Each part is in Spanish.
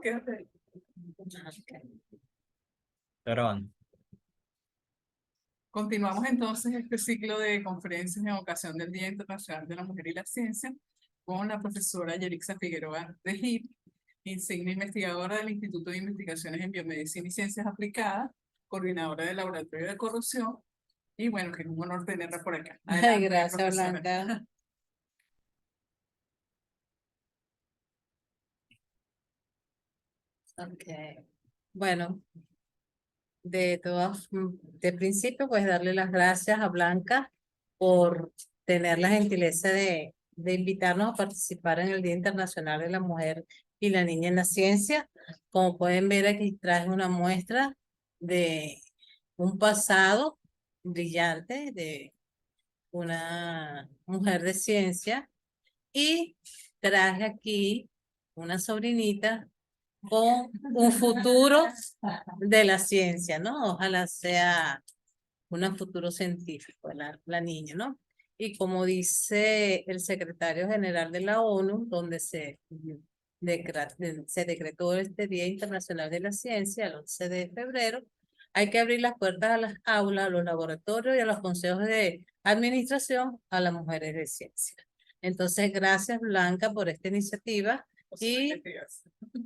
quédate. Perdón. Continuamos entonces este ciclo de conferencias en ocasión del Día Internacional de la Mujer y la Ciencia con la profesora Yelixa Figueroa de HIP, insignia investigadora del Instituto de Investigaciones en Biomedicina y Ciencias Aplicadas, coordinadora del Laboratorio de Corrosión, y bueno, que es un honor tenerla por acá. Adelante, Gracias, profesora. Blanca. Okay. Bueno, de principio, pues darle las gracias a Blanca por tener la gentileza de invitarnos a participar en el Día Internacional de la Mujer y la Niña en la Ciencia. Como pueden ver, aquí traje una muestra de un pasado brillante de una mujer de ciencia y traje aquí una sobrinita con un futuro de la ciencia, ¿no? Ojalá sea un futuro científico, la niña, ¿no? Y como dice el secretario general de la ONU, donde se decretó este Día Internacional de la Ciencia, el 11 de febrero, hay que abrir las puertas a las aulas, a los laboratorios y a los consejos de administración a las mujeres de ciencia. Entonces, gracias Blanca por esta iniciativa y,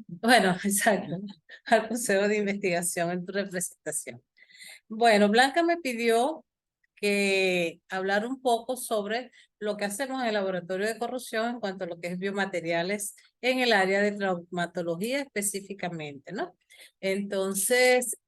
bueno, exacto, al Consejo de Investigación en tu representación. Bueno, Blanca me pidió que hablar un poco sobre lo que hacemos en el laboratorio de corrosión en cuanto a lo que es biomateriales en el área de traumatología específicamente, ¿no? Entonces,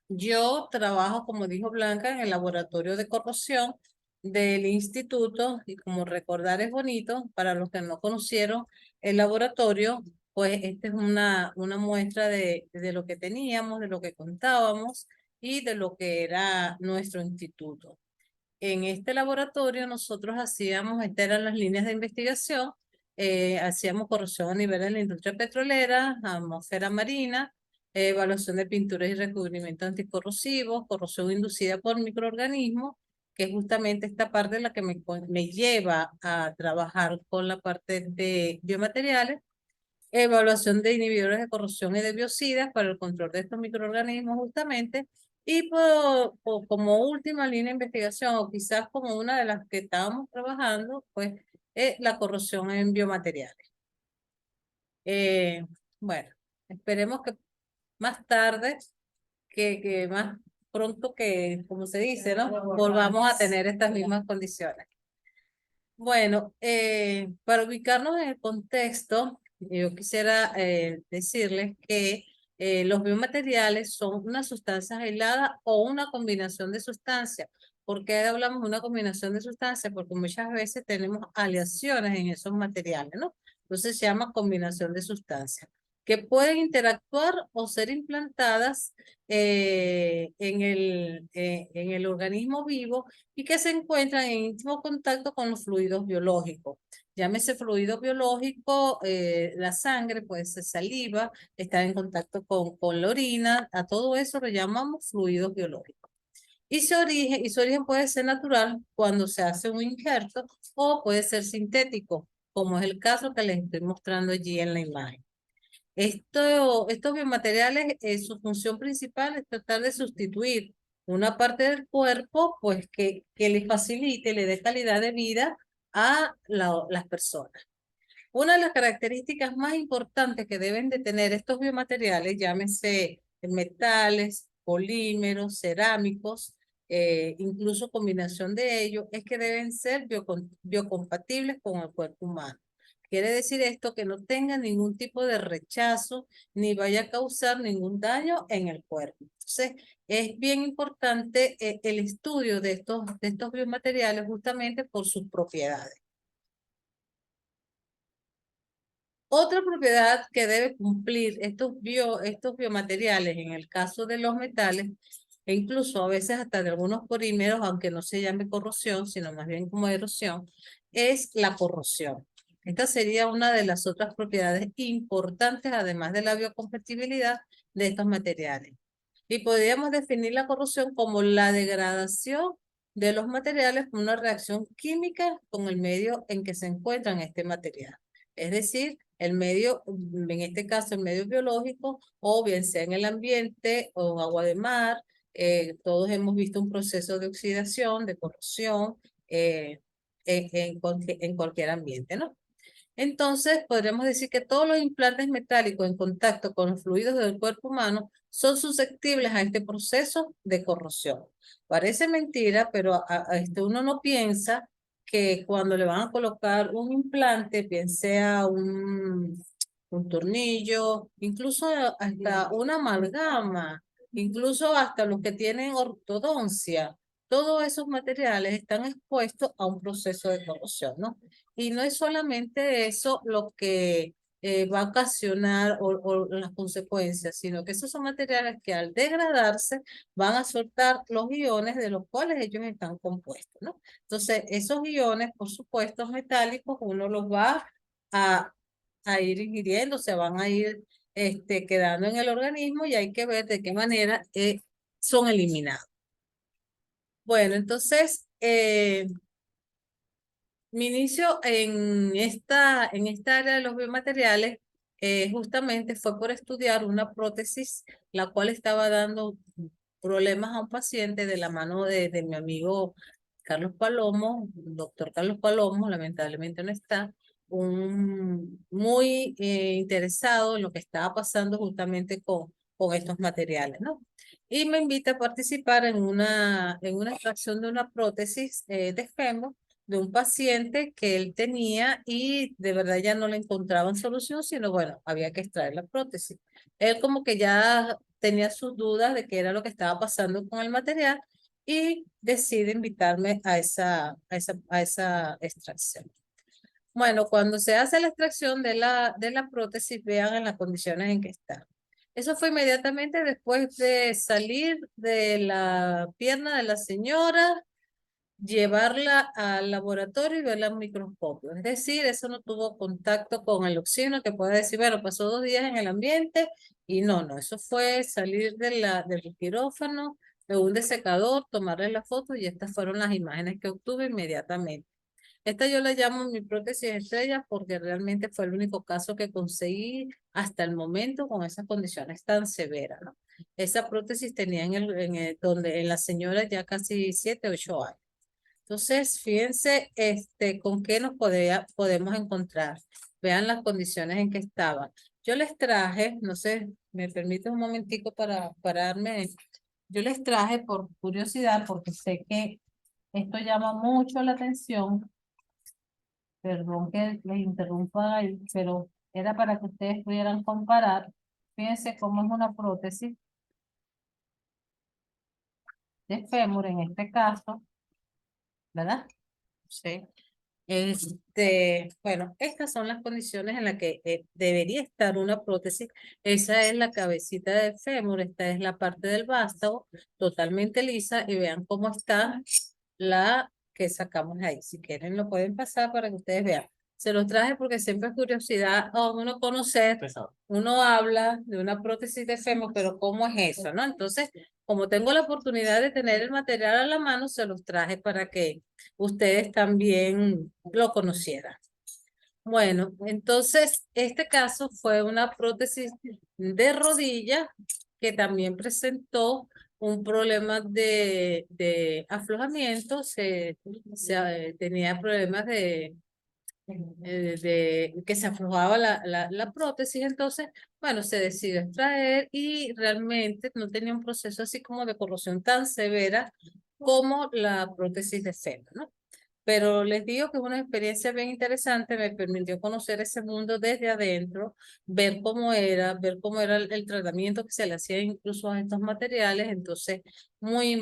yo trabajo, como dijo Blanca, en el laboratorio de corrosión del instituto y como recordar es bonito, para los que no conocieron el laboratorio, pues esta es una muestra de lo que teníamos, de lo que contábamos y de lo que era nuestro instituto. En este laboratorio nosotros hacíamos, estas eran las líneas de investigación, hacíamos corrosión a nivel de la industria petrolera, atmósfera marina, evaluación de pinturas y recubrimientos anticorrosivos, corrosión inducida por microorganismos, que es justamente esta parte la que me lleva a trabajar con la parte de biomateriales, evaluación de inhibidores de corrosión y de biocidas para el control de estos microorganismos justamente, y como última línea de investigación, o quizás como una de las que estábamos trabajando, pues la corrosión en biomateriales. Bueno, esperemos que más tarde, que más pronto que, como se dice, ¿no? Volvamos a tener estas mismas condiciones. Bueno, para ubicarnos en el contexto, yo quisiera decirles que los biomateriales son una sustancia aislada o una combinación de sustancias. ¿Por qué hablamos de una combinación de sustancias? Porque muchas veces tenemos aleaciones en esos materiales, ¿no? Entonces se llama combinación de sustancias, que pueden interactuar o ser implantadas en el organismo vivo y que se encuentran en íntimo contacto con los fluidos biológicos. Llámese fluido biológico, la sangre, puede ser saliva, está en contacto con la orina, a todo eso lo llamamos fluidos biológicos. Y su origen puede ser natural cuando se hace un injerto o puede ser sintético, como es el caso que les estoy mostrando allí en la imagen. Estos biomateriales, su función principal es tratar de sustituir una parte del cuerpo, pues que le facilite, le dé calidad de vida a las personas. Una de las características más importantes que deben de tener estos biomateriales, llámese metales, polímeros, cerámicos, incluso combinación de ellos, es que deben ser biocompatibles con el cuerpo humano. Quiere decir esto que no tenga ningún tipo de rechazo ni vaya a causar ningún daño en el cuerpo. Entonces, es bien importante el estudio de estos biomateriales justamente por sus propiedades. Otra propiedad que debe cumplir estos biomateriales en el caso de los metales, e incluso a veces hasta de algunos polímeros, aunque no se llame corrosión, sino más bien como erosión, es la corrosión. Esta sería una de las otras propiedades importantes, además de la biocompatibilidad de estos materiales. Y podríamos definir la corrosión como la degradación de los materiales por una reacción química con el medio en que se encuentran este material. Es decir, el medio, en este caso el medio biológico, o bien sea en el ambiente o en agua de mar. Todos hemos visto un proceso de oxidación, de corrosión, en cualquier ambiente, ¿no? Entonces, podríamos decir que todos los implantes metálicos en contacto con los fluidos del cuerpo humano son susceptibles a este proceso de corrosión. Parece mentira, pero uno no piensa que cuando le van a colocar un implante, bien sea un tornillo, incluso hasta una amalgama, incluso hasta los que tienen ortodoncia, todos esos materiales están expuestos a un proceso de corrosión, ¿no? Y no es solamente eso lo que va a ocasionar o las consecuencias, sino que esos son materiales que al degradarse van a soltar los iones de los cuales ellos están compuestos, ¿no? Entonces, esos iones, por supuesto, metálicos, uno los va a, a ir ingiriendo, se van a ir quedando en el organismo y hay que ver de qué manera son eliminados. Bueno, entonces, mi inicio en esta área de los biomateriales justamente fue por estudiar una prótesis, la cual estaba dando problemas a un paciente de la mano de mi amigo Carlos Palomo, doctor Carlos Palomo, lamentablemente no está, muy interesado en lo que estaba pasando justamente con estos materiales, ¿no? Y me invita a participar en una extracción de una prótesis de fémur de un paciente que él tenía y de verdad ya no le encontraban solución, sino bueno, había que extraer la prótesis. Él como que ya tenía sus dudas de qué era lo que estaba pasando con el material y decide invitarme a esa extracción. Bueno, cuando se hace la extracción de la prótesis, vean en las condiciones en que está. Eso fue inmediatamente después de salir de la pierna de la señora, llevarla al laboratorio y verla en microscopio. Es decir, eso no tuvo contacto con el oxígeno, que puede decir, bueno, pasó 2 días en el ambiente y no, eso fue salir del quirófano, de un desecador, tomarle la foto y estas fueron las imágenes que obtuve inmediatamente. Esta yo la llamo mi prótesis estrella porque realmente fue el único caso que conseguí hasta el momento con esas condiciones tan severas, ¿no? Esa prótesis tenía en la señora ya casi 7, 8 años. Entonces, fíjense con qué podemos encontrar. Vean las condiciones en que estaban. Yo les traje, no sé, me permite un momentico para pararme. Yo les traje por curiosidad, porque sé que esto llama mucho la atención. Perdón que les interrumpa ahí, pero era para que ustedes pudieran comparar. Fíjense cómo es una prótesis de fémur en este caso, ¿verdad? Sí. Bueno, estas son las condiciones en las que debería estar una prótesis. Esa es la cabecita del fémur, esta es la parte del vástago, totalmente lisa, y vean cómo está la que sacamos ahí. Si quieren lo pueden pasar para que ustedes vean. Se los traje porque siempre es curiosidad uno conocer, uno habla de una prótesis de fémur, pero ¿cómo es eso, no? Entonces, como tengo la oportunidad de tener el material a la mano, se los traje para que ustedes también lo conocieran. Bueno, entonces este caso fue una prótesis de rodilla que también presentó un problema aflojamiento, tenía problemas de que se aflojaba la prótesis, entonces, bueno, se decidió extraer y realmente no tenía un proceso así como de corrosión tan severa como la prótesis de fémur, ¿no? Pero les digo que es una experiencia bien interesante, me permitió conocer ese mundo desde adentro, ver cómo era el tratamiento que se le hacía incluso a estos materiales, entonces muy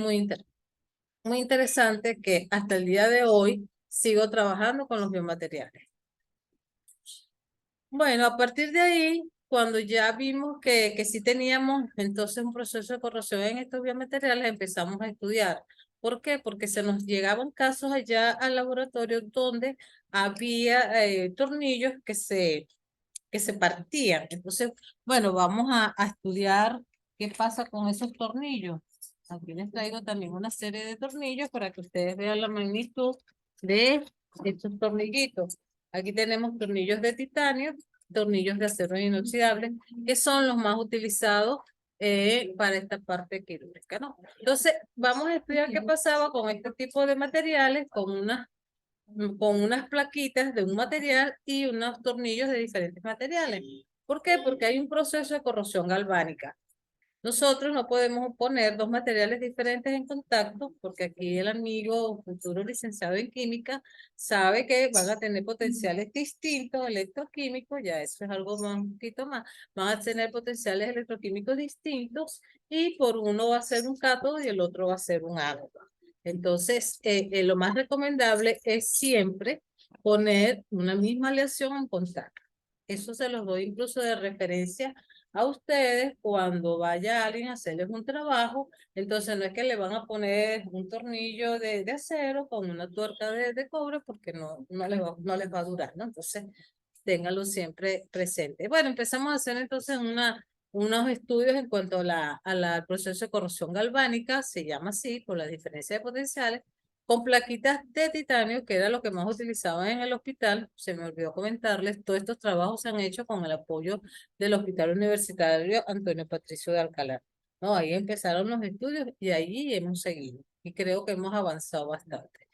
interesante que hasta el día de hoy sigo trabajando con los biomateriales. Bueno, a partir de ahí, cuando ya vimos que sí teníamos entonces un proceso de corrosión en estos biomateriales, empezamos a estudiar. ¿Por qué? Porque se nos llegaban casos allá al laboratorio donde había tornillos que se partían. Entonces, bueno, vamos a estudiar qué pasa con esos tornillos. Aquí les traigo también una serie de tornillos para que ustedes vean la magnitud de estos tornillitos. Aquí tenemos tornillos de titanio tornillos de acero inoxidable, que son los más utilizados para esta parte quirúrgica, ¿no? Entonces, vamos a estudiar qué pasaba con este tipo de materiales, con unas plaquitas de un material y unos tornillos de diferentes materiales. ¿Por qué? Porque hay un proceso de corrosión galvánica. Nosotros no podemos poner dos materiales diferentes en contacto porque aquí el amigo futuro licenciado en química sabe que van a tener potenciales distintos electroquímicos, ya eso es algo más, un poquito más, van a tener potenciales electroquímicos distintos y por uno va a ser un cátodo y el otro va a ser un ánodo. Entonces, lo más recomendable es siempre poner una misma aleación en contacto. Eso se los doy incluso de referencia a ustedes cuando vaya alguien a hacerles un trabajo. Entonces no es que le van a poner un tornillo de acero con una tuerca de cobre porque no les va a durar, ¿no? Entonces ténganlo siempre presente. Bueno, empezamos a hacer entonces unos estudios en cuanto al proceso de corrosión galvánica, se llama así, por la diferencia de potenciales, con plaquitas de titanio, que era lo que más utilizaban en el hospital. Se me olvidó comentarles, todos estos trabajos se han hecho con el apoyo del Hospital Universitario Antonio Patricio de Alcalá. No, ahí empezaron los estudios y ahí hemos seguido. Y creo que hemos avanzado bastante.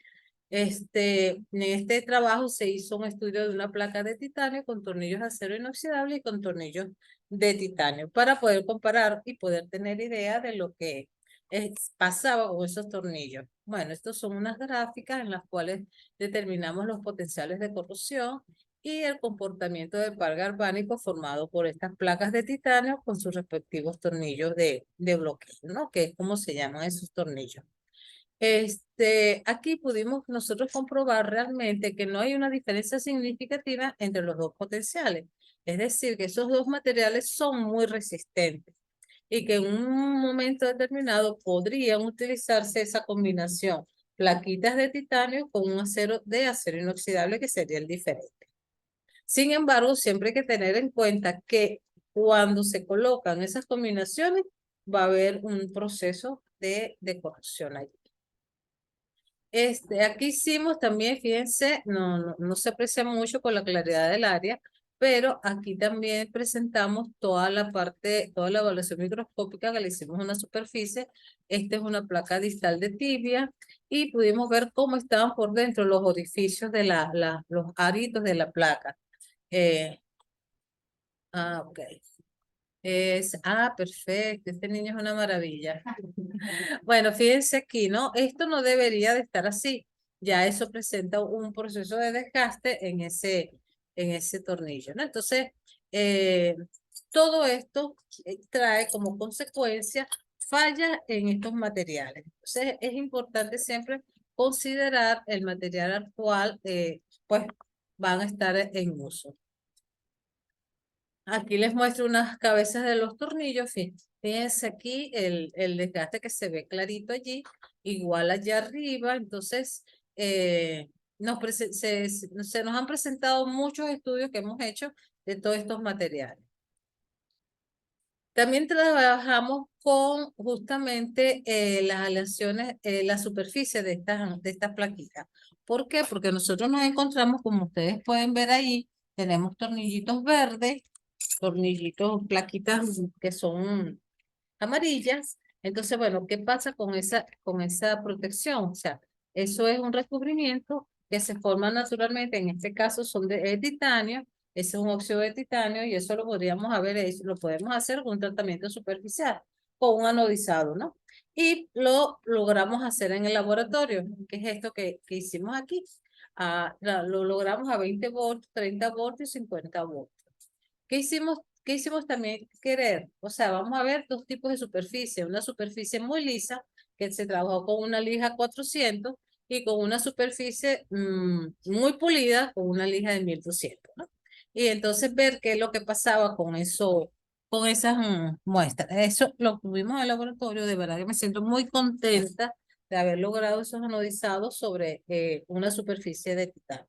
En este trabajo se hizo un estudio de una placa de titanio con tornillos de acero inoxidable y con tornillos de titanio para poder comparar y poder tener idea de lo que pasaba con esos tornillos. Bueno, estas son unas gráficas en las cuales determinamos los potenciales de corrosión y el comportamiento del par galvánico formado por estas placas de titanio con sus respectivos tornillos de bloqueo, ¿no? Que es como se llaman esos tornillos. Aquí pudimos nosotros comprobar realmente que no hay una diferencia significativa entre los dos potenciales. Es decir, que esos dos materiales son muy resistentes y que en un momento determinado podrían utilizarse esa combinación, plaquitas de titanio con un acero de acero inoxidable que sería el diferente. Sin embargo, siempre hay que tener en cuenta que cuando se colocan esas combinaciones va a haber un proceso de corrosión allí. Aquí hicimos también, fíjense, no se aprecia mucho con la claridad del área, pero aquí también presentamos toda la parte, toda la evaluación microscópica que le hicimos a una superficie. Esta es una placa distal de tibia y pudimos ver cómo estaban por dentro los orificios de los aritos de la placa. Ok. Perfecto, este niño es una maravilla. Bueno, fíjense aquí, ¿no? Esto no debería de estar así. Ya eso presenta un proceso de desgaste en ese tornillo, ¿no? Entonces, eh, todo esto trae como consecuencia fallas en estos materiales. Entonces, es importante siempre considerar el material al cual, pues, van a estar en uso. Aquí les muestro unas cabezas de los tornillos. Fíjense aquí el desgaste que se ve clarito allí, igual allá arriba. Entonces, se nos han presentado muchos estudios que hemos hecho de todos estos materiales. También trabajamos con justamente las aleaciones, la superficie de estas plaquitas. ¿Por qué? Porque nosotros nos encontramos, como ustedes pueden ver ahí, tenemos tornillitos verdes, tornillitos, plaquitas que son amarillas. Entonces, bueno, ¿qué pasa con esa protección? O sea, eso es un recubrimiento que se forma naturalmente, en este caso son de titanio, ese es un óxido de titanio y eso lo podríamos lo podemos hacer con un tratamiento superficial, con un anodizado, ¿no? Y lo logramos hacer en el laboratorio, que es esto que hicimos aquí. Lo logramos a 20 voltios, 30 voltios y 50 voltios. ¿Qué hicimos también querer? O sea, vamos a ver dos tipos de superficie. Una superficie muy lisa, que se trabajó con una lija 400, y con una superficie muy pulida, con una lija de 1200, ¿no? Y entonces ver qué es lo que pasaba con eso, con esas muestras. Eso lo tuvimos en el laboratorio. De verdad que me siento muy contenta de haber logrado esos anodizados sobre una superficie de titanio.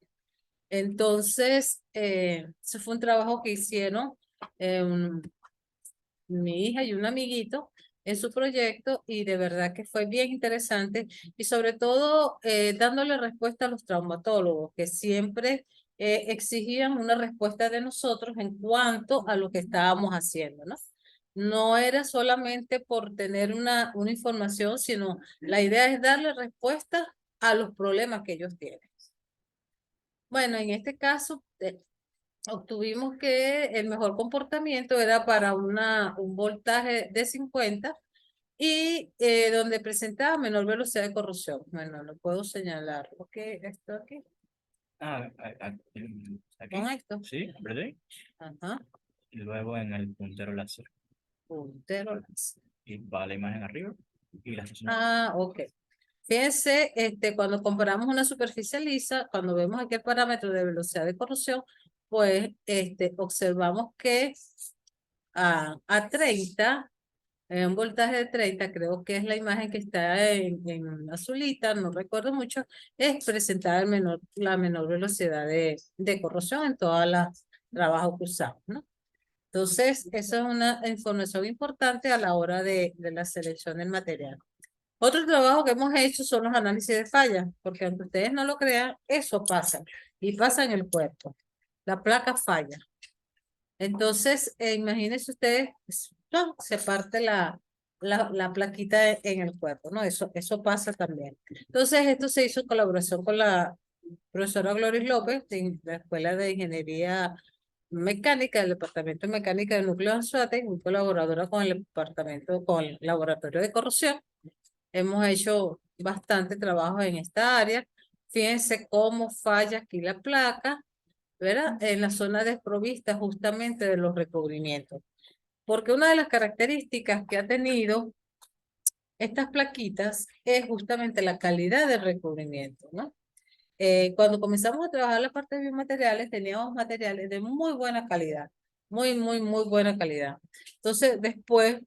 Entonces, ese fue un trabajo que hicieron mi hija y un amiguito en su proyecto y de verdad que fue bien interesante y sobre todo dándole respuesta a los traumatólogos que siempre exigían una respuesta de nosotros en cuanto a lo que estábamos haciendo, ¿no? No era solamente por tener una información, sino la idea es darle respuesta a los problemas que ellos tienen. Bueno, en este caso, obtuvimos que el mejor comportamiento era para un voltaje de 50 y donde presentaba menor velocidad de corrosión. Bueno, lo puedo señalar. Ok, esto aquí. Aquí, Con esto. sí, ¿verdad? Ajá. Y luego en el puntero láser. Puntero láser. Y va la imagen arriba y la estación. Ah, ok. Fíjense, cuando comparamos una superficie lisa, cuando vemos aquí el parámetro de velocidad de corrosión, pues observamos que a 30, en un voltaje de 30, creo que es la imagen que está en azulita, no recuerdo mucho, es presentar la menor velocidad de corrosión en todas las trabajos que usamos, ¿no? Entonces, eso es una información importante a la hora de la selección del material. Otro trabajo que hemos hecho son los análisis de fallas, porque aunque ustedes no lo crean, eso pasa, y pasa en el cuerpo. La placa falla. Entonces, imagínense ustedes, ¡pum! Se parte la plaquita en el cuerpo, ¿no? Eso pasa también. Entonces, esto se hizo en colaboración con la profesora Gloris López, de la Escuela de Ingeniería Mecánica, del Departamento de Mecánica del Núcleo de Anzoátegui, muy colaboradora con el departamento, con el Laboratorio de Corrosión. Hemos hecho bastante trabajo en esta área. Fíjense cómo falla aquí la placa, ¿verdad? En la zona desprovista justamente de los recubrimientos. Porque una de las características que ha tenido estas plaquitas es justamente la calidad del recubrimiento, ¿no? Cuando comenzamos a trabajar la parte de biomateriales, teníamos materiales de muy buena calidad, muy buena calidad. Entonces, después,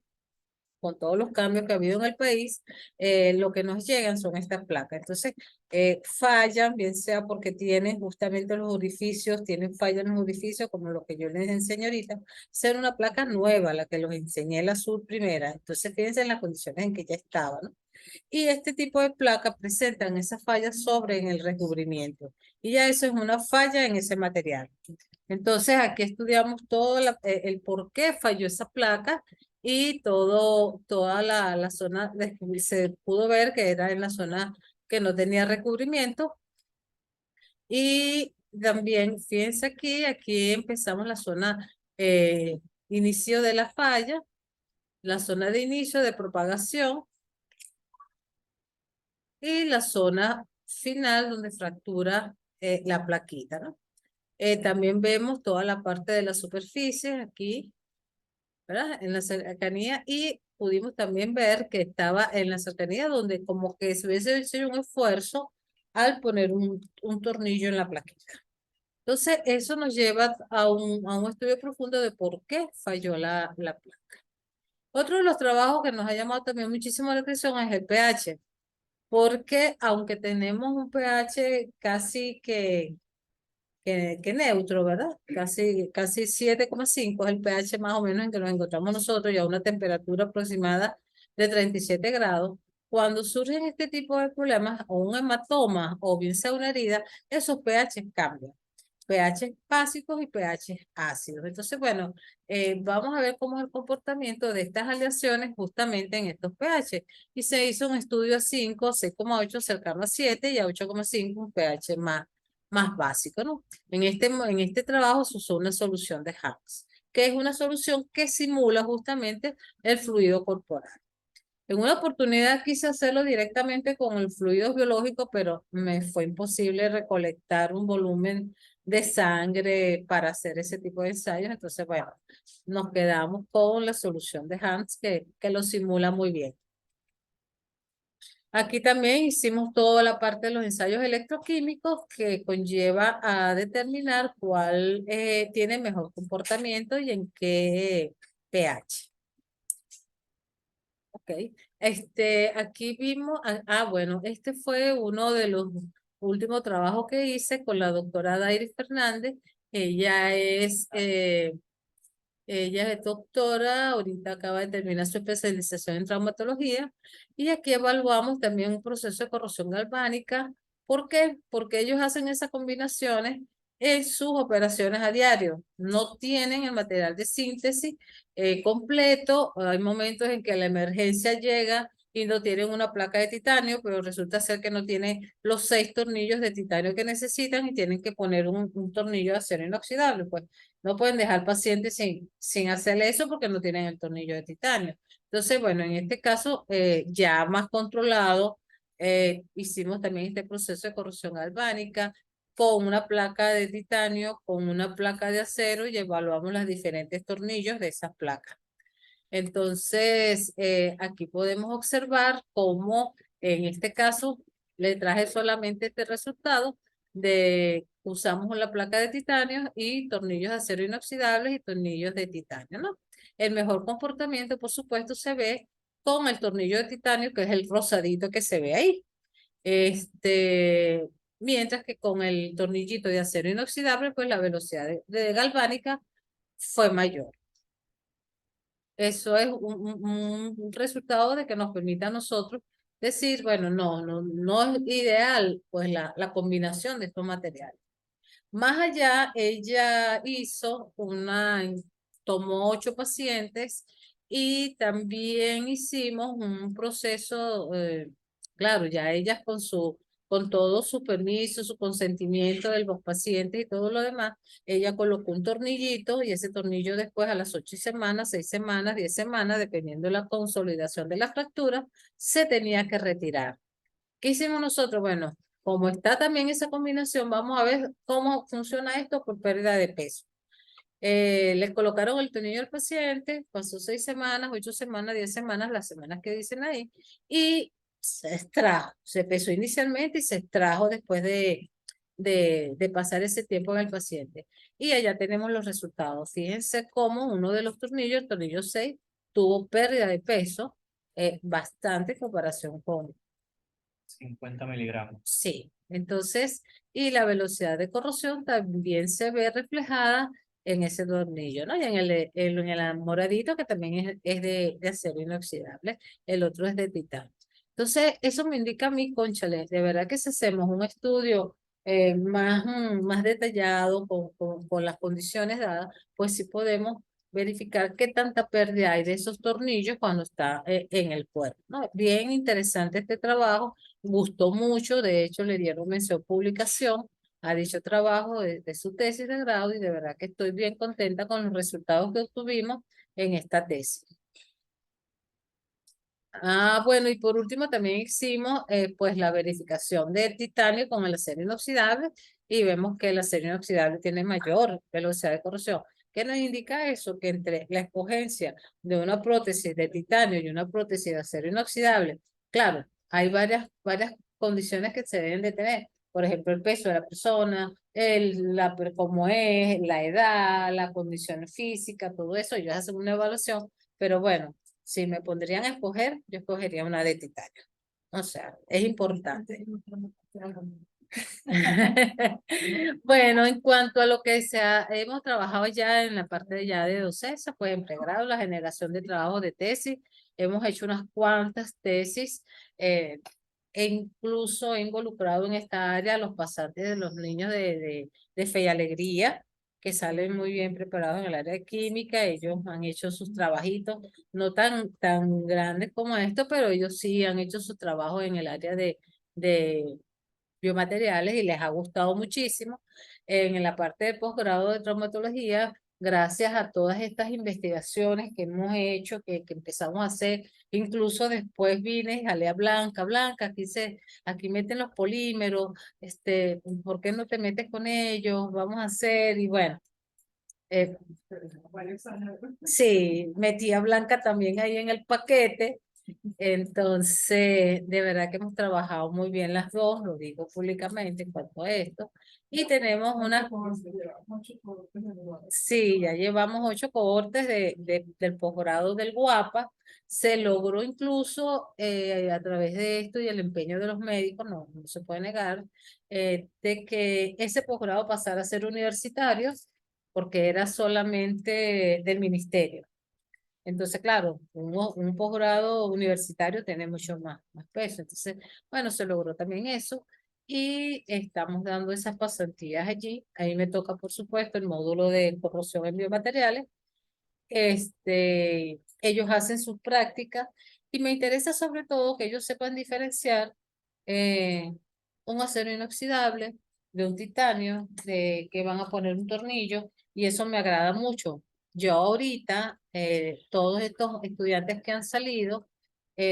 con todos los cambios que ha habido en el país, lo que nos llegan son estas placas. Entonces, fallan, bien sea porque tienen justamente los orificios, tienen fallas en los orificios, como lo que yo les enseño ahorita, ser una placa nueva, la que los enseñé, la azul primera. Entonces, fíjense en las condiciones en que ya estaba, ¿no? Y este tipo de placas presentan esas fallas sobre en el recubrimiento. Y ya eso es una falla en ese material. Entonces, aquí estudiamos todo el por qué falló esa placa y toda la zona, se pudo ver que era en la zona que no tenía recubrimiento. Y también, fíjense aquí empezamos la zona inicio de la falla, la zona de inicio de propagación y la zona final donde fractura la plaquita, ¿no? También vemos toda la parte de la superficie aquí, ¿verdad? En la cercanía, y pudimos también ver que estaba en la cercanía donde como que se hubiese hecho un esfuerzo al poner un tornillo en la plaquita. Entonces, eso nos lleva a un estudio profundo de por qué falló la placa. Otro de los trabajos que nos ha llamado también muchísimo la atención es el pH, porque aunque tenemos un pH casi que neutro, ¿verdad? Casi 7,5 es el pH más o menos en que nos encontramos nosotros y a una temperatura aproximada de 37 grados. Cuando surgen este tipo de problemas o un hematoma o bien sea una herida, esos pH cambian. pH básicos y pH ácidos. Entonces, bueno, vamos a ver cómo es el comportamiento de estas aleaciones justamente en estos pH. Y se hizo un estudio a 5, 6,8 cercano a 7 y a 8,5 un pH más básico, ¿no? En este trabajo se usó una solución de Hams, que es una solución que simula justamente el fluido corporal. En una oportunidad quise hacerlo directamente con el fluido biológico, pero me fue imposible recolectar un volumen de sangre para hacer ese tipo de ensayos. Entonces, bueno, nos quedamos con la solución de Hans que lo simula muy bien. Aquí también hicimos toda la parte de los ensayos electroquímicos que conlleva a determinar cuál tiene mejor comportamiento y en qué pH. Ok, aquí vimos, bueno, este fue uno de los últimos trabajos que hice con la doctora Dairis Fernández. Ella es doctora, ahorita acaba de terminar su especialización en traumatología y aquí evaluamos también un proceso de corrosión galvánica. ¿Por qué? Porque ellos hacen esas combinaciones en sus operaciones a diario. No tienen el material de síntesis completo. Hay momentos en que la emergencia llega y no tienen una placa de titanio, pero resulta ser que no tienen los 6 tornillos de titanio que necesitan y tienen que poner un tornillo de acero inoxidable. Pues no pueden dejar al paciente sin hacerle eso porque no tienen el tornillo de titanio. Entonces, bueno, en este caso ya más controlado, hicimos también este proceso de corrosión galvánica con una placa de titanio, con una placa de acero y evaluamos los diferentes tornillos de esas placas. Entonces, aquí podemos observar cómo en este caso le traje solamente este resultado de usamos la placa de titanio y tornillos de acero inoxidables y tornillos de titanio, ¿no? El mejor comportamiento, por supuesto, se ve con el tornillo de titanio, que es el rosadito que se ve ahí. Mientras que con el tornillito de acero inoxidable, pues la velocidad de galvánica fue mayor. Eso es un resultado de que nos permite a nosotros decir, bueno, no es ideal pues la combinación de estos materiales. Más allá, ella tomó 8 pacientes y también hicimos un proceso, claro, ya ellas con todo su permiso, su consentimiento de los pacientes y todo lo demás, ella colocó un tornillito y ese tornillo después a las 8 semanas, 6 semanas, 10 semanas, dependiendo de la consolidación de la fractura, se tenía que retirar. ¿Qué hicimos nosotros? Bueno, como está también esa combinación, vamos a ver cómo funciona esto por pérdida de peso. Les colocaron el tornillo al paciente, pasó 6 semanas, 8 semanas, 10 semanas, las semanas que dicen ahí, y se extrajo. Se pesó inicialmente y se extrajo después de pasar ese tiempo en el paciente. Y allá tenemos los resultados. Fíjense cómo uno de los tornillos, el tornillo 6, tuvo pérdida de peso bastante en comparación con, 50 miligramos. sí, entonces, y la velocidad de corrosión también se ve reflejada en ese tornillo, ¿no? Y en el moradito, que también es de acero inoxidable, el otro es de titanio. Entonces, eso me indica a mí, cónchale, de verdad que si hacemos un estudio más detallado con las condiciones dadas, pues sí podemos verificar qué tanta pérdida hay de esos tornillos cuando está en el cuerpo, ¿no? Bien interesante este trabajo. Gustó mucho, de hecho le dieron mención publicación a dicho trabajo de su tesis de grado y de verdad que estoy bien contenta con los resultados que obtuvimos en esta tesis. Bueno, y por último también hicimos pues la verificación del titanio con el acero inoxidable y vemos que el acero inoxidable tiene mayor velocidad de corrosión. ¿Qué nos indica eso? Que entre la escogencia de una prótesis de titanio y una prótesis de acero inoxidable, claro, hay varias condiciones que se deben de tener. Por ejemplo, el peso de la persona, cómo es, la edad, la condición física, todo eso. Ellos hacen una evaluación, pero bueno, si me pondrían a escoger, yo escogería una de titanio. O sea, es importante. Bueno, en cuanto a lo que hemos trabajado ya en la parte ya de docencia, pues en pregrado, la generación de trabajo de tesis, hemos hecho unas cuantas tesis, e incluso he involucrado en esta área a los pasantes de los niños de Fe y Alegría, que salen muy bien preparados en el área de química. Ellos han hecho sus trabajitos, no tan grandes como esto, pero ellos sí han hecho su trabajo en el área de biomateriales y les ha gustado muchísimo. En la parte de posgrado de traumatología, gracias a todas estas investigaciones que hemos hecho, que empezamos a hacer, incluso después vine y jalé a Blanca, Blanca, aquí meten los polímeros, ¿por qué no te metes con ellos? Vamos a hacer, y bueno. Sí, metí a Blanca también ahí en el paquete. Entonces, de verdad que hemos trabajado muy bien las dos, lo digo públicamente en cuanto a esto. Y tenemos sí, ya llevamos 8 cohortes del posgrado del Guapa. Se logró incluso a través de esto y el empeño de los médicos, no se puede negar, de que ese posgrado pasara a ser universitario porque era solamente del ministerio. Entonces, claro, un posgrado universitario tiene mucho más peso. Entonces, bueno, se logró también eso. y estamos dando esas pasantías allí. Ahí me toca, por supuesto, el módulo de corrosión en biomateriales. Ellos hacen sus prácticas y me interesa sobre todo que ellos sepan diferenciar eh, un acero inoxidable de un titanio, de que van a poner un tornillo, y eso me agrada mucho. Yo ahorita, todos estos estudiantes que han salido,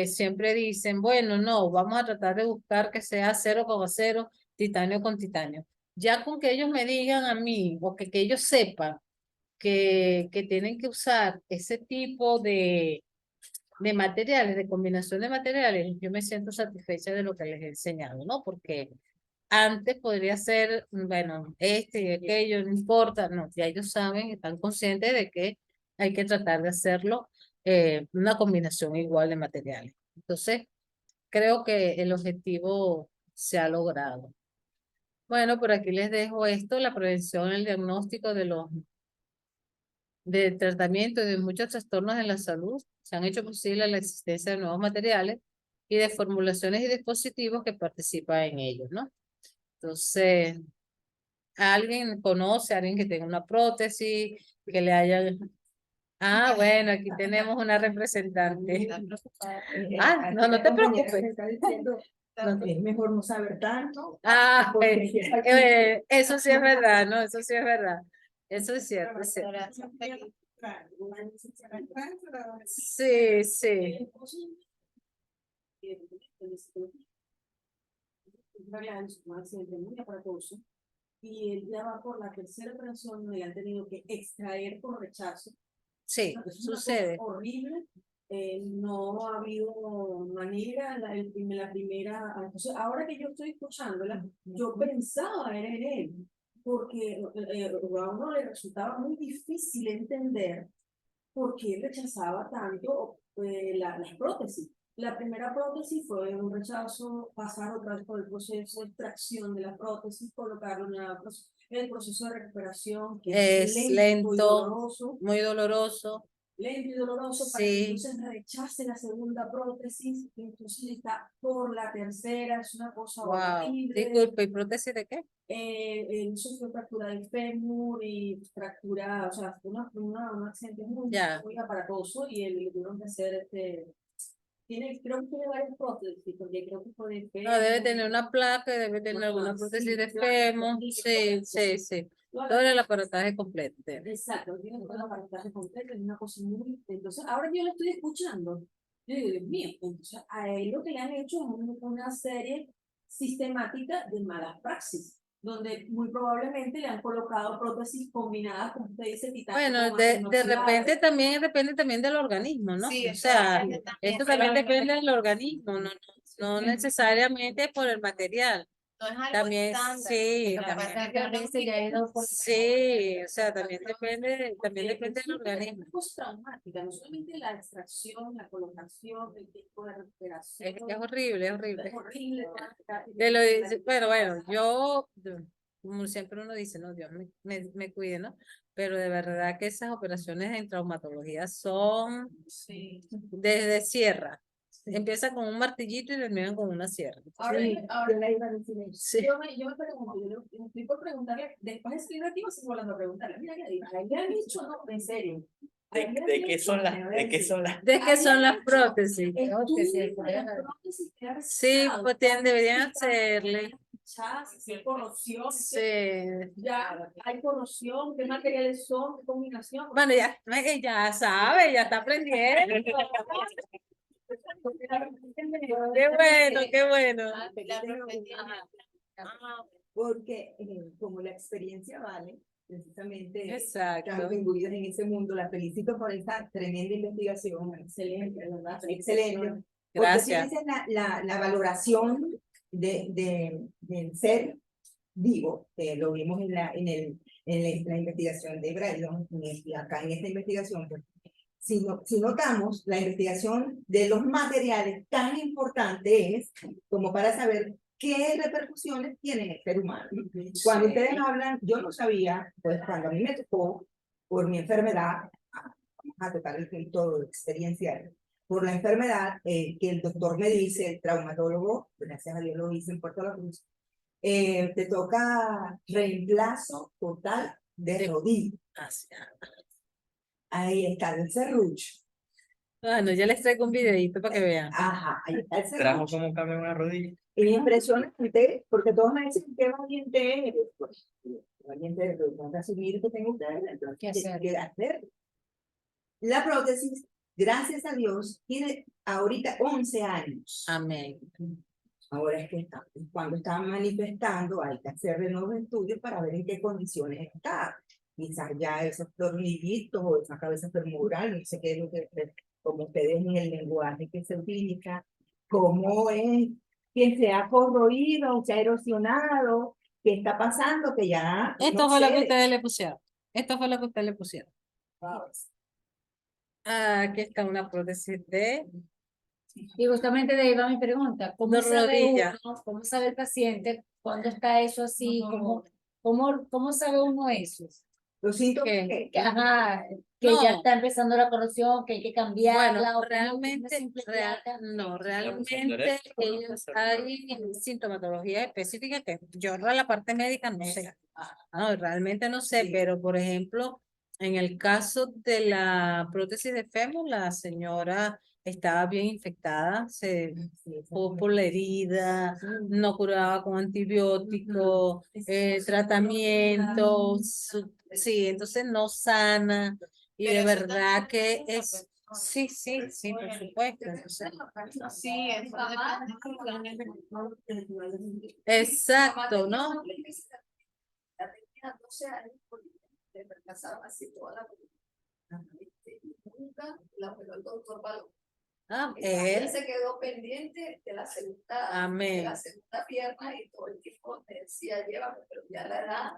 siempre dicen, bueno, no, vamos a tratar de buscar que sea acero con acero, titanio con titanio. Ya con que ellos me digan a mí, o que ellos sepan que tienen que usar ese tipo de materiales, de combinación de materiales, yo me siento satisfecha de lo que les he enseñado, ¿no? Porque antes podría ser, bueno, este y aquello, no importa, no, ya ellos saben, están conscientes de que hay que tratar de hacerlo una combinación igual de materiales. Entonces, creo que el objetivo se ha logrado. Bueno, por aquí les dejo esto, la prevención, el diagnóstico de tratamiento de muchos trastornos de la salud. Se han hecho posible la existencia de nuevos materiales y de formulaciones y dispositivos que participan en ellos, ¿no? Entonces, ¿alguien conoce a alguien que tenga una prótesis, que le haya... Ah, bueno, aquí tenemos una representante. Ah, no, no te preocupes. No te- Es mejor no saber tanto. Ah, Porque eso sí es verdad, ¿no? Eso sí es verdad. Eso es cierto, es cierto. Sí, sí. Un accidente muy aparatoso y él ya va por la tercera operación donde le han tenido que extraer por rechazo. Sí, Eso es una cosa sucede. horrible. No ha habido manera, la primera, entonces ahora que yo estoy escuchándola, yo pensaba era en él, porque a uno le resultaba muy difícil entender por qué rechazaba tanto las prótesis. La primera prótesis fue un rechazo, pasar otra vez por el proceso de extracción de la prótesis, colocarlo en el proceso de recuperación, que es Es lento y lento, doloroso. muy doloroso. Lento y doloroso para que entonces rechace la segunda prótesis, que entonces está por la tercera, es una cosa Wow. horrible. Disculpe, ¿y prótesis de qué? Él sufrió fractura del fémur y fractura, o sea, fue un accidente Ya. muy aparatoso y él le tuvieron que hacer creo que tiene varias prótesis, porque creo que fue de No, debe fémur. tener una placa, debe tener alguna prótesis de fémur. Sí, sí, sí. Todo Todo el aparataje completo. Exacto, tiene todo el aparataje completo, es una cosa muy... Entonces, ahora yo lo estoy escuchando, yo digo, Dios mío, entonces a él lo que le han hecho es una serie sistemática de malas praxis, donde muy probablemente le han colocado prótesis combinadas, como usted dice, titanio. Bueno, de repente también depende también del organismo, ¿no? Sí, O sea, esto esto también depende del organismo, no necesariamente por el material. no es algo También, estándar. sí, Lo que también. pasa es que a veces ya ha ido por Sí, o sea, también depende del Es organismo. una cosa traumática, no solamente la extracción, la colocación, el tiempo de recuperación. Es horrible, es horrible. Es horrible. Bueno, como siempre uno dice, no, Dios me cuide, ¿no? Pero de verdad que esas operaciones en traumatología son desde sierra. Empiezan con un martillito y terminan con una sierra. Ahora, Sí. Sí. yo me pregunto, yo estoy por preguntarle, después de escribir aquí, vas volando a preguntarle, mira, ¿a él le han dicho, no, en serio? ¿De qué son las, de qué son las? ¿De qué son las prótesis? Estudios de las prótesis que ha Sí, realizado, pues deberían hacerle. si hay corrosión, Sí. ya hay corrosión, qué materiales son, qué combinación. Bueno, ya sabe, ya está aprendiendo. Qué bueno, qué bueno. Porque como la experiencia vale, precisamente Exacto. estamos imbuidos en ese mundo. La felicito por esta tremenda investigación. Excelente, ¿verdad? Excelente. Porque Gracias. fíjense la valoración del ser vivo, lo vimos en la investigación de Braydon, acá en esta investigación, pues, si notamos la investigación de los materiales tan importante es como para saber qué repercusiones tiene el ser humano. Cuando ustedes hablan, yo no sabía, pues cuando a mí me tocó, por mi enfermedad, vamos a tocar el punto experiencial, por la enfermedad que el doctor me dice, el traumatólogo, gracias a Dios lo hice en Puerto La Cruz, te toca reemplazo total de rodilla. Ahí está el serrucho. Bueno, ya les traigo un videito para que vean. Ajá, ahí está el Trajo serrucho. como cambia una rodilla. Es impresionante, porque todos me dicen que valiente eres. Pues, valiente eres, pero tengo que asumir que tengo ¿Qué que hacer? hacer. La prótesis, gracias a Dios, tiene ahorita 11 años. Amén. Ahora es que cuando están manifestando, hay que hacer de nuevo estudios para ver en qué condiciones está. Quizás ya esos tornillitos o esa cabeza femoral, no sé qué es lo que, como ustedes en el lenguaje que se utiliza, cómo es que se ha corroído, se ha erosionado, qué está pasando, que ya Esto no fue lo que cede. ustedes le pusieron. Esto fue lo que ustedes le pusieron. Aquí está una prótesis de Y justamente de ahí va mi pregunta, ¿cómo de sabe rodilla. uno, cómo sabe el paciente cuando está eso así, cómo sabe uno eso? Los síntomas Ajá, que No. ya está empezando la corrosión, que hay que cambiarla. Bueno, o que realmente, una simple placa. realmente hay sintomatología específica que yo la parte médica no sé. No, realmente no sé, pero por ejemplo, en el caso de la prótesis de fémur, la señora estaba bien infectada, se fue por la herida, no curaba con antibióticos, tratamientos, sí, entonces no sana. Y de verdad que es, sí, por supuesto. Entonces, Sí, eso exacto, ¿no? La tenía 12 años porque le reemplazaron así toda la vida. Nunca la operó el doctor Balón. Ella Él, se quedó pendiente de la amén. segunda pierna y todo el tiempo me decía, llévame, pero ya la edad,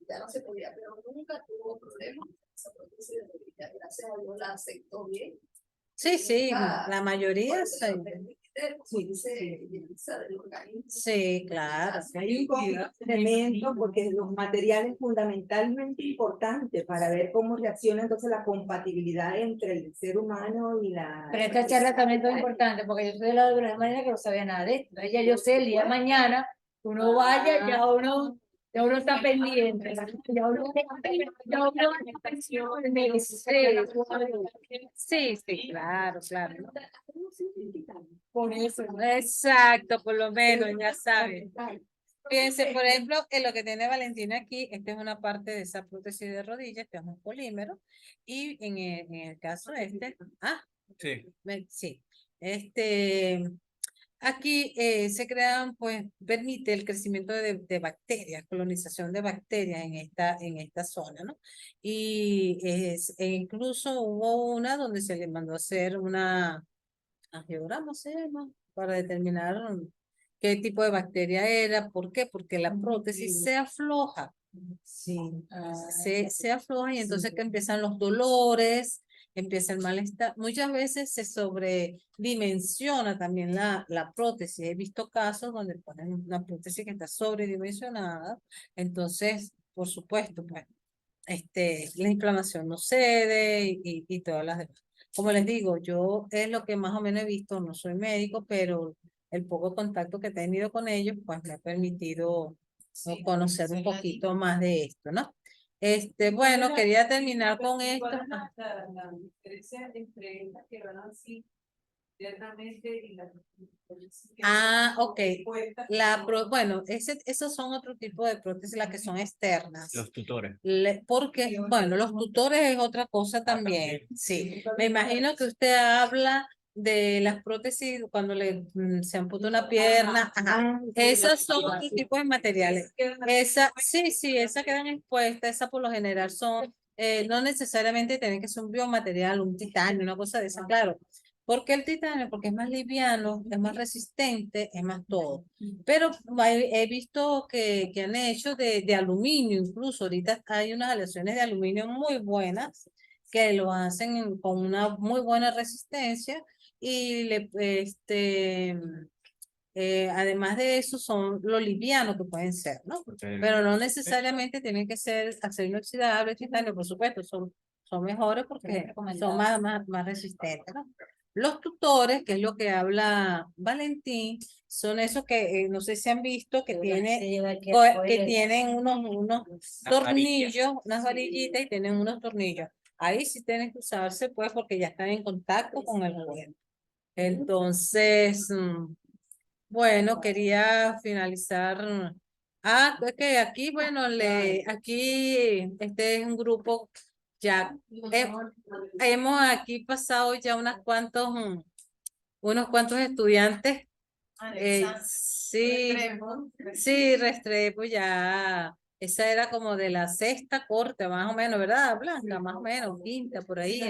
ya no se podía, pero nunca tuvo problemas. Esa prótesis de rodilla, gracias a Dios la aceptó bien. Sí, Nunca- la mayoría por eso sí. lo permite, como dice Yelitza, del organismo. Sí, claro. Hay un complemento porque los materiales fundamentalmente importantes para ver cómo reacciona entonces la compatibilidad entre el ser humano y la... Pero esta charla también es muy importante, porque yo soy de la de manera que no sabía nada de esto. Ella, yo sé, el día de mañana, uno vaya, ya uno está pendiente. Ya uno Sí, claro. por eso. Exacto, por lo menos, ya saben. Fíjense, por ejemplo, en lo que tiene Valentina aquí, esta es una parte de esa prótesis de rodilla, este es un polímero, y en el caso Sí. sí, aquí se crean, pues, permite el crecimiento de bacterias, colonización de bacterias en esta zona, ¿no? E incluso hubo una donde se le mandó a hacer una angiograma, se llama, para determinar qué tipo de bacteria era. ¿Por qué? Porque la prótesis se afloja. Sí, se afloja y entonces que empiezan los dolores, empieza el malestar. Muchas veces se sobredimensiona también la prótesis. He visto casos donde ponen una prótesis que está sobredimensionada. Entonces, por supuesto, pues, la inflamación no cede y todas las demás. Como les digo, yo es lo que más o menos he visto, no soy médico, pero el poco contacto que he tenido con ellos, pues me ha permitido conocer un poquito más de esto, ¿no? Bueno, quería terminar con esto. La diferencia entre estas que van así internamente y las Ok. Bueno, esos son otro tipo de prótesis, las que son externas. Los tutores. Porque, bueno, los tutores es otra cosa también. Sí, me imagino que usted habla de las prótesis cuando se amputa una pierna. Ajá. Esas son otro tipo de materiales. Esas quedan expuestas, esas por lo general son, no necesariamente tienen que ser un biomaterial, un titanio, una cosa de esa, claro. ¿Por qué el titanio? Porque es más liviano, es más resistente, es más todo. Pero he visto que han hecho de aluminio, incluso ahorita hay unas aleaciones de aluminio muy buenas que lo hacen con una muy buena resistencia y además de eso son lo liviano que pueden ser, ¿no? Pero no necesariamente tienen que ser acero inoxidable, titanio, por supuesto, son mejores porque son más resistentes, ¿no? Los tutores, que es lo que habla Valentín, son esos que no sé si han visto que que tienen unos tornillos, unas varillitas y tienen unos tornillos. Ahí sí tienen que usarse pues porque ya están en contacto con el juguete. Entonces, bueno, quería finalizar. Ah, es que aquí, bueno, aquí este es un grupo ya. Hemos aquí pasado ya unos cuantos estudiantes. Sí, sí, Restrepo ya. Esa era como de la sexta corte, más o menos, ¿verdad, Blanca? Más o menos, quinta, por ahí.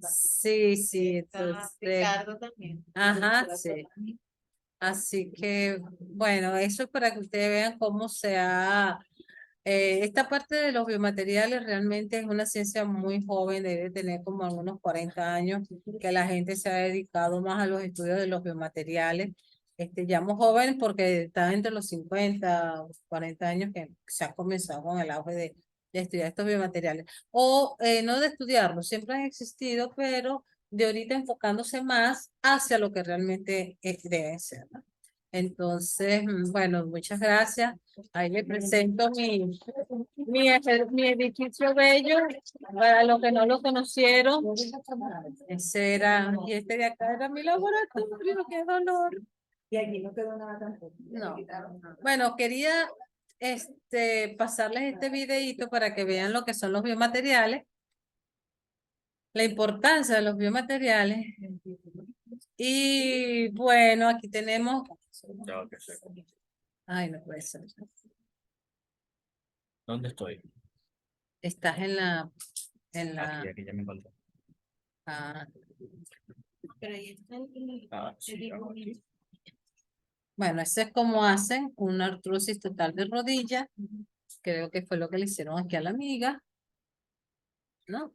Sí, sí, entonces. Ricardo también. Ajá, sí. Así que, bueno, eso es para que ustedes vean cómo se ha... esta parte de los biomateriales realmente es una ciencia muy joven, debe tener como algunos 40 años, que la gente se ha dedicado más a los estudios de los biomateriales. Ya muy joven porque está entre los 50 o 40 años que se ha comenzado con el auge de estudiar estos biomateriales. O no de estudiarlos, siempre han existido, pero de ahorita enfocándose más hacia lo que realmente deben ser, ¿no? Entonces, bueno, muchas gracias. Ahí le presento mi edificio bello para los que no lo conocieron. Ese era, y este de acá era mi laboratorio, qué dolor. Y aquí no quedó nada tampoco. No. Bueno, quería pasarles este videíto para que vean lo que son los biomateriales, la importancia de los biomateriales. Y bueno, aquí tenemos. Ay, no puede ser. ¿Dónde estoy? Estás en la. Aquí ya me encontré. Ah, Sí, hago aquí. bueno, ese es como hacen una artrosis total de rodilla. Creo que fue lo que le hicieron aquí a la amiga, ¿no?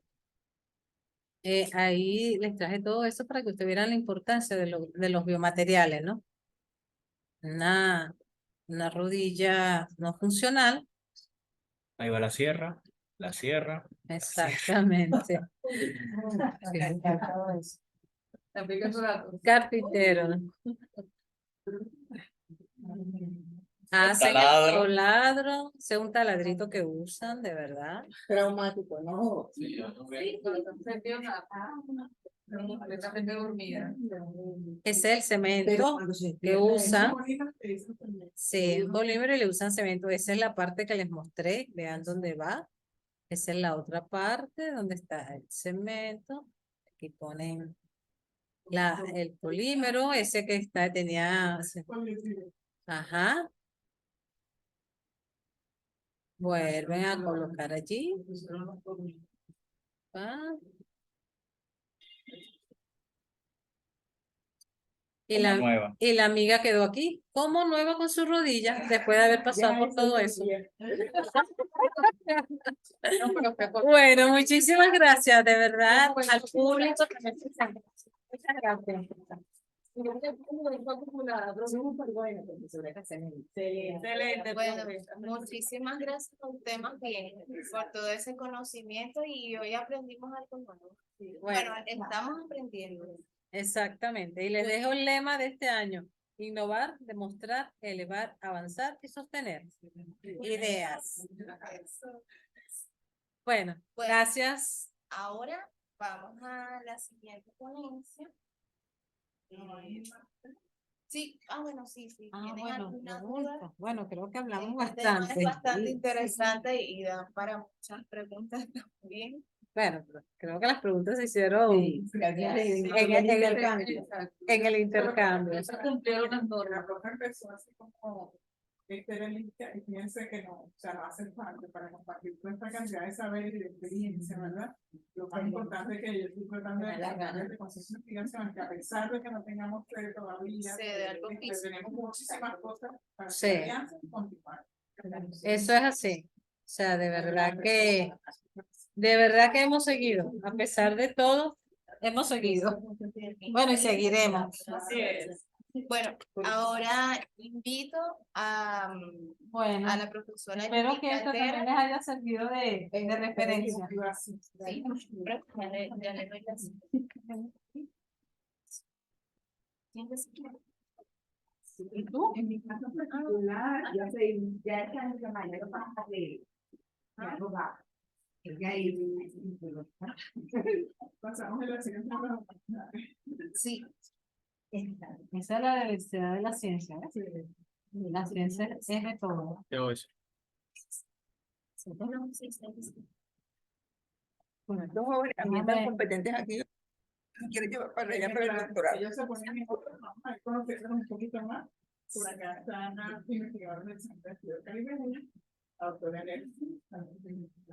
Ahí les traje todo eso para que ustedes vieran la importancia de los biomateriales, ¿no? Una rodilla no funcional. Ahí va la sierra, la sierra. Exactamente. Carpintero. Hacen el Taladro. taladro, ese es un taladrito que usan, de verdad. Traumático, ¿no? Ese es el cemento que usan. Sí, un polímero y le usan cemento. Esa es la parte que les mostré. Vean dónde va. Esa es la otra parte donde está el cemento. Aquí ponen el polímero, ese que tenía. Ajá. Vuelven a colocar allí. Ah. Nueva. Y la amiga quedó aquí, como nueva con sus rodillas, después de haber pasado por todo eso. Bueno, muchísimas gracias, de verdad, al público que me escucha. Muchas gracias. Excelente. Bueno, muchísimas gracias por usted más bien, por todo ese conocimiento y hoy aprendimos algo nuevo. Bueno, estamos aprendiendo. Exactamente. Y les dejo el lema de este año. Innovar, demostrar, elevar, avanzar y sostener. Ideas. Bueno, gracias. Ahora vamos a la siguiente ponencia. Sí, bueno, sí. ¿Tienen alguna duda? Bueno, creo que hablamos Este tema bastante. es bastante interesante y da para muchas preguntas también. Bueno, creo que las preguntas se hicieron en el intercambio. Eso cumplió unas normas. La profe empezó así como era el y fíjense que no, o sea, no hace falta para compartir toda esta cantidad de saber y de experiencia, ¿verdad? Lo más importante es que yo estoy tratando de hablar de conceptos de investigación, que a pesar de que no tengamos que todavía, tenemos muchísimas cosas para continuar. Eso es así. O sea, de verdad que hemos seguido, a pesar de todo, hemos seguido. Bueno, y seguiremos. Así es. Bueno, ahora invito a la profesora. Espero que esto también les haya servido de referencia. Sí, ya le doy la ¿Y tú? En mi caso particular, yo soy, ya está en la mayor parte de abogado. Ella y Pasamos a la siguiente pregunta. Sí. Esa es la diversidad de la ciencia, ¿eh? Sí. La ciencia es de todo. Yo eso. Bueno, dos jóvenes también Déjame- tan competentes aquí. Quiero llevar para allá para el doctorado. Ellos se ponen en otro, vamos a conocerlos un poquito más. Por acá están las investigadoras del Centro de Estudios Caribeños, la doctora Nelson, la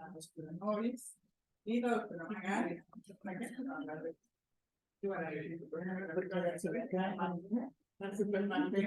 doctora Norris y la doctora Magari. Y bueno, la Superman de